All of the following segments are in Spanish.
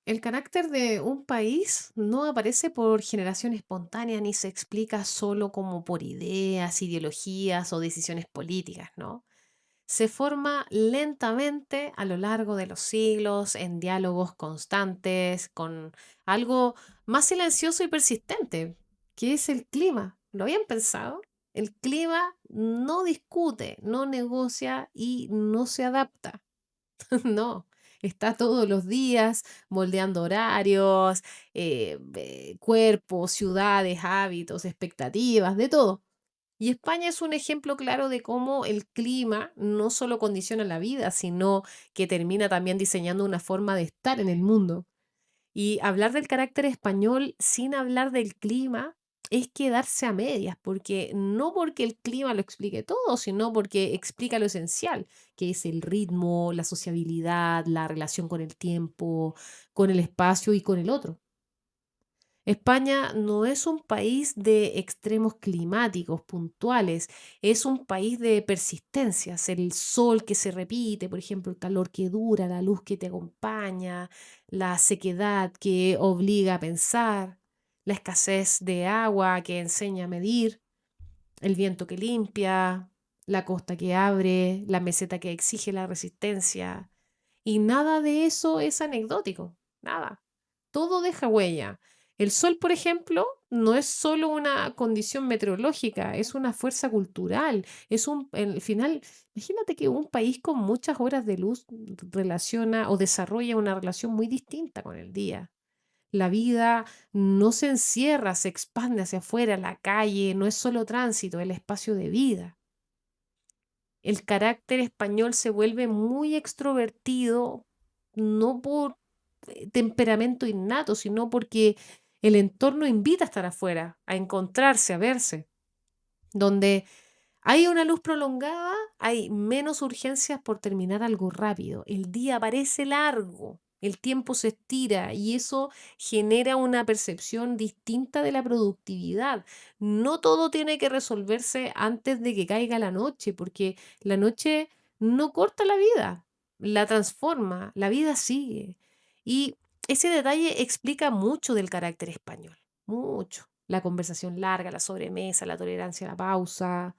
El carácter de un país no aparece por generación espontánea ni se explica solo como por ideas, ideologías o decisiones políticas, ¿no? Se forma lentamente a lo largo de los siglos en diálogos constantes con algo más silencioso y persistente, que es el clima. ¿Lo habían pensado? El clima no discute, no negocia y no se adapta. No, está todos los días moldeando horarios, cuerpos, ciudades, hábitos, expectativas, de todo. Y España es un ejemplo claro de cómo el clima no solo condiciona la vida, sino que termina también diseñando una forma de estar en el mundo. Y hablar del carácter español sin hablar del clima es quedarse a medias, porque no porque el clima lo explique todo, sino porque explica lo esencial, que es el ritmo, la sociabilidad, la relación con el tiempo, con el espacio y con el otro. España no es un país de extremos climáticos puntuales, es un país de persistencias, el sol que se repite, por ejemplo, el calor que dura, la luz que te acompaña, la sequedad que obliga a pensar, la escasez de agua que enseña a medir, el viento que limpia, la costa que abre, la meseta que exige la resistencia. Y nada de eso es anecdótico, nada. Todo deja huella. El sol, por ejemplo, no es solo una condición meteorológica, es una fuerza cultural. Al final, imagínate que un país con muchas horas de luz relaciona o desarrolla una relación muy distinta con el día. La vida no se encierra, se expande hacia afuera, la calle no es solo tránsito, es el espacio de vida. El carácter español se vuelve muy extrovertido, no por temperamento innato, sino porque el entorno invita a estar afuera, a encontrarse, a verse. Donde hay una luz prolongada, hay menos urgencias por terminar algo rápido. El día parece largo, el tiempo se estira y eso genera una percepción distinta de la productividad. No todo tiene que resolverse antes de que caiga la noche, porque la noche no corta la vida, la transforma, la vida sigue. Y ese detalle explica mucho del carácter español, mucho. La conversación larga, la sobremesa, la tolerancia a la pausa,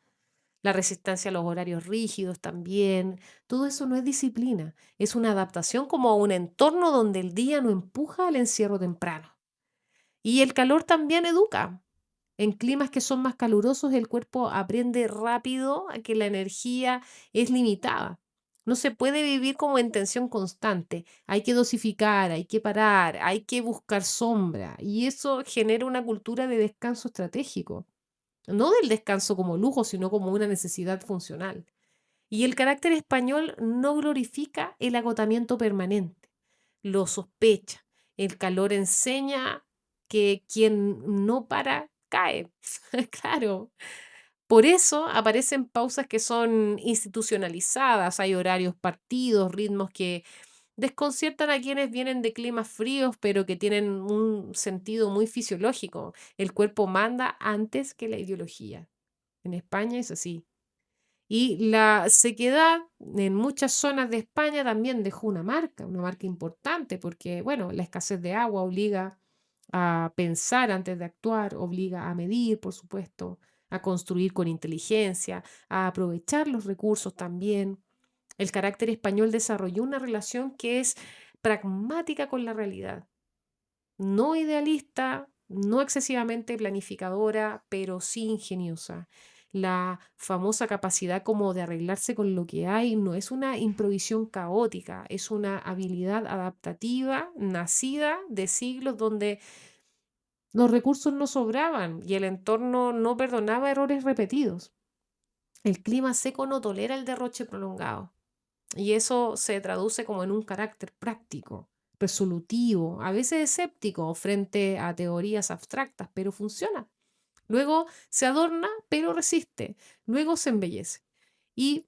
la resistencia a los horarios rígidos también. Todo eso no es disciplina, es una adaptación como a un entorno donde el día no empuja al encierro temprano. Y el calor también educa. En climas que son más calurosos, el cuerpo aprende rápido a que la energía es limitada. No se puede vivir como en tensión constante. Hay que dosificar, hay que parar, hay que buscar sombra. Y eso genera una cultura de descanso estratégico. No del descanso como lujo, sino como una necesidad funcional. Y el carácter español no glorifica el agotamiento permanente, lo sospecha. El calor enseña que quien no para cae. Claro. Por eso aparecen pausas que son institucionalizadas, hay horarios partidos, ritmos que desconciertan a quienes vienen de climas fríos, pero que tienen un sentido muy fisiológico. El cuerpo manda antes que la ideología. En España es así. Y la sequedad en muchas zonas de España también dejó una marca importante, porque, bueno, la escasez de agua obliga a pensar antes de actuar, obliga a medir, por supuesto, a construir con inteligencia, a aprovechar los recursos también. El carácter español desarrolló una relación que es pragmática con la realidad, no idealista, no excesivamente planificadora, pero sí ingeniosa. La famosa capacidad como de arreglarse con lo que hay no es una improvisión caótica, es una habilidad adaptativa nacida de siglos donde los recursos no sobraban y el entorno no perdonaba errores repetidos. El clima seco no tolera el derroche prolongado. Y eso se traduce como en un carácter práctico, resolutivo, a veces escéptico frente a teorías abstractas, pero funciona. Luego se adorna, pero resiste. Luego se embellece. Y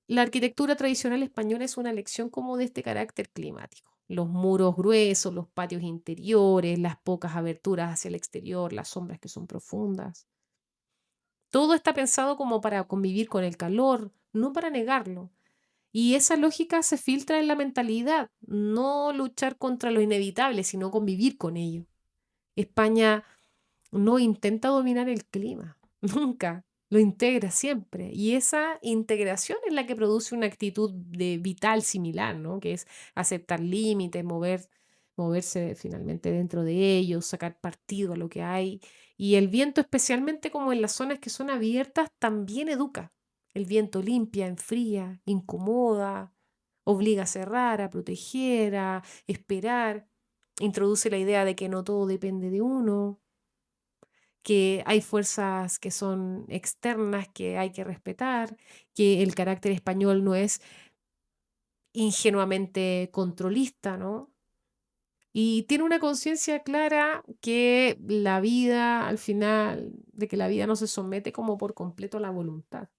la arquitectura tradicional española es una lección como de este carácter climático. Los muros gruesos, los patios interiores, las pocas aberturas hacia el exterior, las sombras que son profundas. Todo está pensado como para convivir con el calor, no para negarlo. Y esa lógica se filtra en la mentalidad, no luchar contra lo inevitable, sino convivir con ello. España no intenta dominar el clima, nunca, lo integra siempre. Y esa integración es la que produce una actitud de vital similar, ¿no? Que es aceptar límites, moverse finalmente dentro de ellos, sacar partido a lo que hay. Y el viento, especialmente como en las zonas que son abiertas, también educa. El viento limpia, enfría, incomoda, obliga a cerrar, a proteger, a esperar, introduce la idea de que no todo depende de uno, que hay fuerzas que son externas que hay que respetar, que el carácter español no es ingenuamente controlista, ¿no? Y tiene una conciencia clara que la vida, al final, de que la vida no se somete como por completo a la voluntad.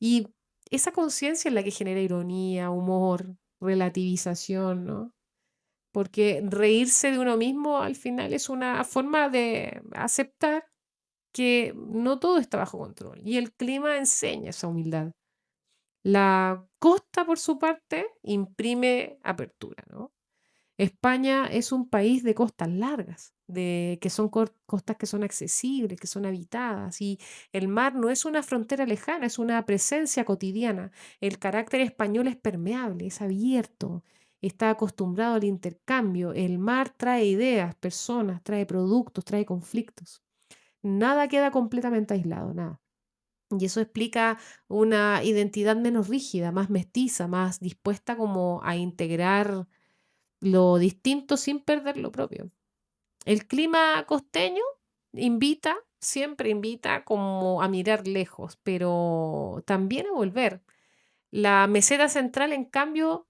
Y esa conciencia es la que genera ironía, humor, relativización, ¿no? Porque reírse de uno mismo al final es una forma de aceptar que no todo está bajo control. Y el clima enseña esa humildad. La costa, por su parte, imprime apertura, ¿no? España es un país de costas largas, de que son costas que son accesibles, que son habitadas, y el mar no es una frontera lejana, es una presencia cotidiana. El carácter español es permeable, es abierto, está acostumbrado al intercambio. El mar trae ideas, personas, trae productos, trae conflictos. Nada queda completamente aislado, nada. Y eso explica una identidad menos rígida, más mestiza, más dispuesta como a integrar lo distinto sin perder lo propio. El clima costeño invita, siempre invita como a mirar lejos, pero también a volver. La meseta central, en cambio,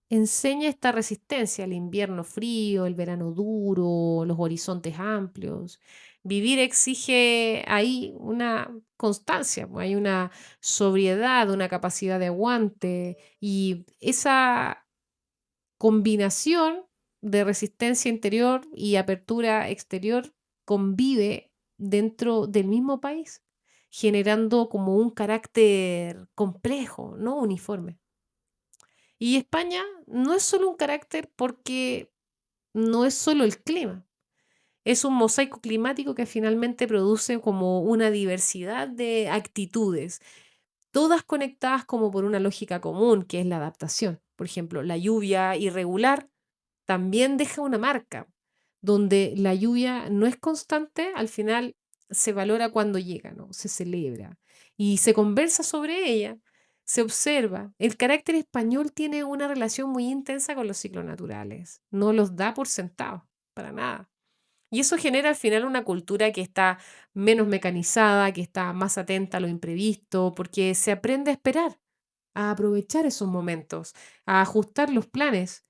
enseña esta resistencia al invierno frío, el verano duro, los horizontes amplios. Vivir exige ahí una constancia, pues, hay una sobriedad, una capacidad de aguante y esa combinación de resistencia interior y apertura exterior convive dentro del mismo país, generando como un carácter complejo, no uniforme. Y España no es solo un carácter porque no es solo el clima, es un mosaico climático que finalmente produce como una diversidad de actitudes, todas conectadas como por una lógica común, que es la adaptación. Por ejemplo, la lluvia irregular también deja una marca, donde la lluvia no es constante, al final se valora cuando llega, ¿no? Se celebra y se conversa sobre ella, se observa. El carácter español tiene una relación muy intensa con los ciclos naturales, no los da por sentados, para nada. Y eso genera al final una cultura que está menos mecanizada, que está más atenta a lo imprevisto, porque se aprende a esperar, a aprovechar esos momentos, a ajustar los planes.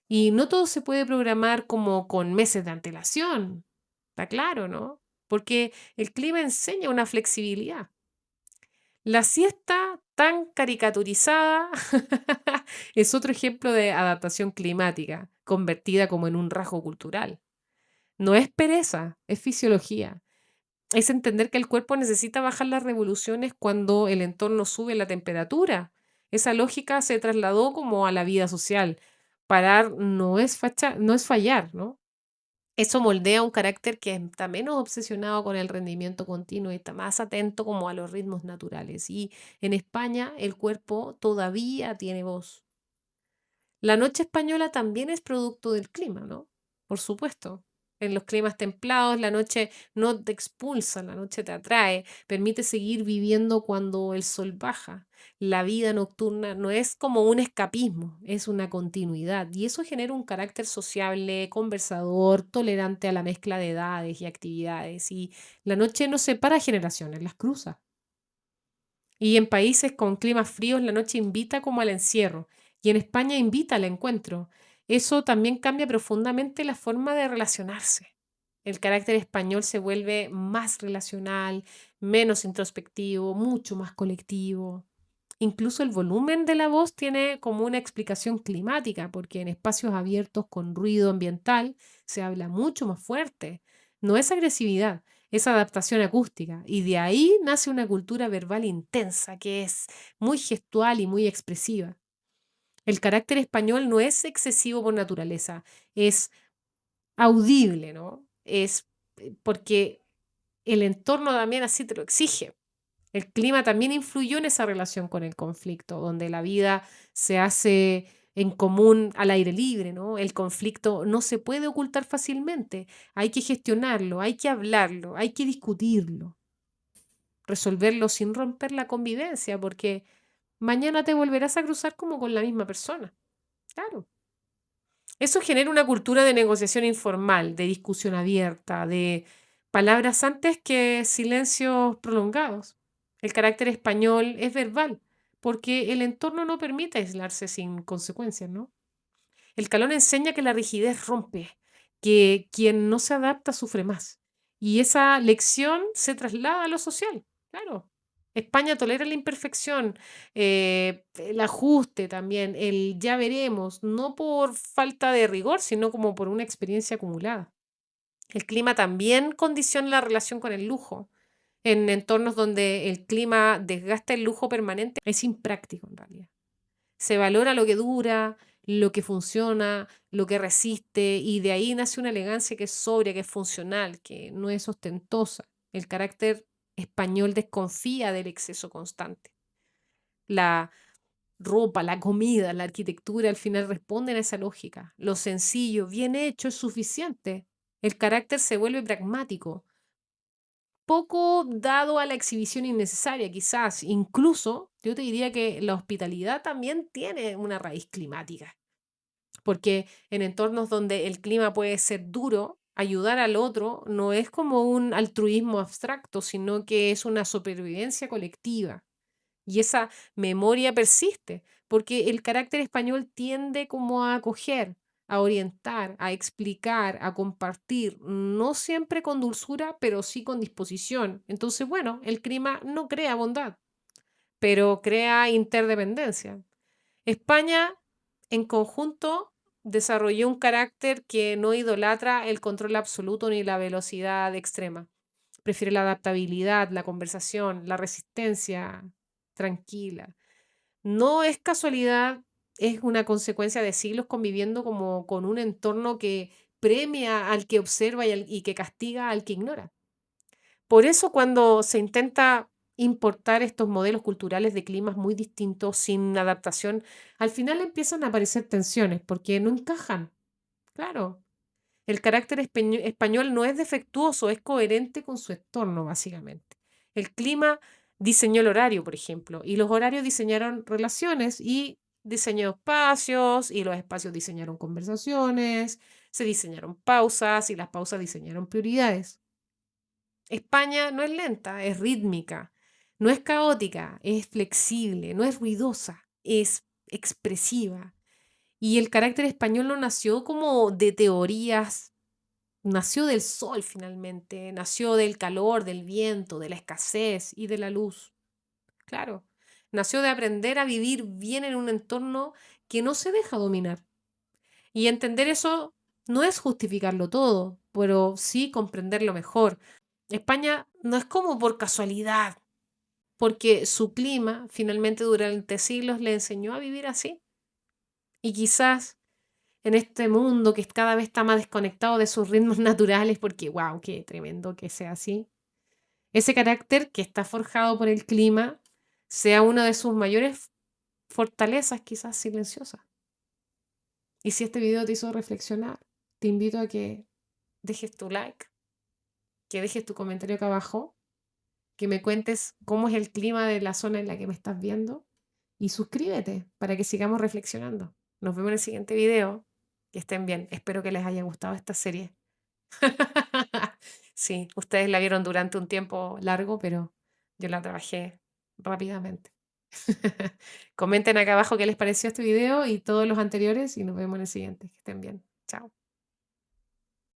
Y no todo se puede programar como con meses de antelación, está claro, ¿no? Porque el clima enseña una flexibilidad. La siesta tan caricaturizada es otro ejemplo de adaptación climática, convertida como en un rasgo cultural. No es pereza, es fisiología. Es entender que el cuerpo necesita bajar las revoluciones cuando el entorno sube la temperatura. Esa lógica se trasladó como a la vida social. Parar no es fallar, ¿no? Eso moldea un carácter que está menos obsesionado con el rendimiento continuo y está más atento como a los ritmos naturales. Y en España el cuerpo todavía tiene voz. La noche española también es producto del clima, ¿no? Por supuesto. En los climas templados, la noche no te expulsa, la noche te atrae, permite seguir viviendo cuando el sol baja. La vida nocturna no es como un escapismo, es una continuidad y eso genera un carácter sociable, conversador, tolerante a la mezcla de edades y actividades. Y la noche no separa generaciones, las cruza. Y en países con climas fríos, la noche invita como al encierro, y en España invita al encuentro. Eso también cambia profundamente la forma de relacionarse. El carácter español se vuelve más relacional, menos introspectivo, mucho más colectivo. Incluso el volumen de la voz tiene como una explicación climática, porque en espacios abiertos con ruido ambiental se habla mucho más fuerte. No es agresividad, esa adaptación acústica. Y de ahí nace una cultura verbal intensa, que es muy gestual y muy expresiva. El carácter español no es excesivo por naturaleza, es audible, ¿no? Es porque el entorno también así te lo exige. El clima también influyó en esa relación con el conflicto, donde la vida se hace en común al aire libre, ¿no? El conflicto no se puede ocultar fácilmente, hay que gestionarlo, hay que hablarlo, hay que discutirlo, resolverlo sin romper la convivencia, porque mañana te volverás a cruzar como con la misma persona. Claro. Eso genera una cultura de negociación informal, de discusión abierta, de palabras antes que silencios prolongados. El carácter español es verbal, porque el entorno no permite aislarse sin consecuencias, ¿no? El calón enseña que la rigidez rompe, que quien no se adapta sufre más. Y esa lección se traslada a lo social, claro. España tolera la imperfección, el ajuste también, el ya veremos, no por falta de rigor, sino como por una experiencia acumulada. El clima también condiciona la relación con el lujo. En entornos donde el clima desgasta el lujo permanente, es impráctico en realidad. Se valora lo que dura, lo que funciona, lo que resiste, y de ahí nace una elegancia que es sobria, que es funcional, que no es ostentosa. El carácter español desconfía del exceso constante. La ropa, la comida, la arquitectura al final responden a esa lógica. Lo sencillo, bien hecho, es suficiente. El carácter se vuelve pragmático, poco dado a la exhibición innecesaria, quizás. Incluso yo te diría que la hospitalidad también tiene una raíz climática, porque en entornos donde el clima puede ser duro, ayudar al otro no es como un altruismo abstracto, sino que es una supervivencia colectiva. Y esa memoria persiste, porque el carácter español tiende como a acoger, a orientar, a explicar, a compartir, no siempre con dulzura, pero sí con disposición. Entonces, bueno, el clima no crea bondad, pero crea interdependencia. España, en conjunto, desarrolló un carácter que no idolatra el control absoluto ni la velocidad extrema. Prefiere la adaptabilidad, la conversación, la resistencia tranquila. No es casualidad, es una consecuencia de siglos conviviendo como con un entorno que premia al que observa y que castiga al que ignora. Por eso cuando se intenta importar estos modelos culturales de climas muy distintos sin adaptación, al final empiezan a aparecer tensiones porque no encajan. Claro, el carácter español no es defectuoso, es coherente con su entorno, básicamente. El clima diseñó el horario, por ejemplo, y los horarios diseñaron relaciones y diseñó espacios, y los espacios diseñaron conversaciones, se diseñaron pausas y las pausas diseñaron prioridades. España no es lenta, es rítmica, no es caótica, es flexible, no es ruidosa, es expresiva. Y el carácter español no nació como de teorías, nació del sol finalmente, nació del calor, del viento, de la escasez y de la luz. Claro, nació de aprender a vivir bien en un entorno que no se deja dominar. Y entender eso no es justificarlo todo, pero sí comprenderlo mejor. España no es como por casualidad, porque su clima finalmente durante siglos le enseñó a vivir así. Y quizás en este mundo que cada vez está más desconectado de sus ritmos naturales, porque wow, qué tremendo que sea así, ese carácter que está forjado por el clima sea una de sus mayores fortalezas, quizás silenciosas. Y si este video te hizo reflexionar, te invito a que dejes tu like, que dejes tu comentario acá abajo, que me cuentes cómo es el clima de la zona en la que me estás viendo y suscríbete para que sigamos reflexionando. Nos vemos en el siguiente video. Que estén bien. Espero que les haya gustado esta serie. Sí, ustedes la vieron durante un tiempo largo, pero yo la trabajé rápidamente. Comenten acá abajo qué les pareció este video y todos los anteriores y nos vemos en el siguiente. Que estén bien. Chao.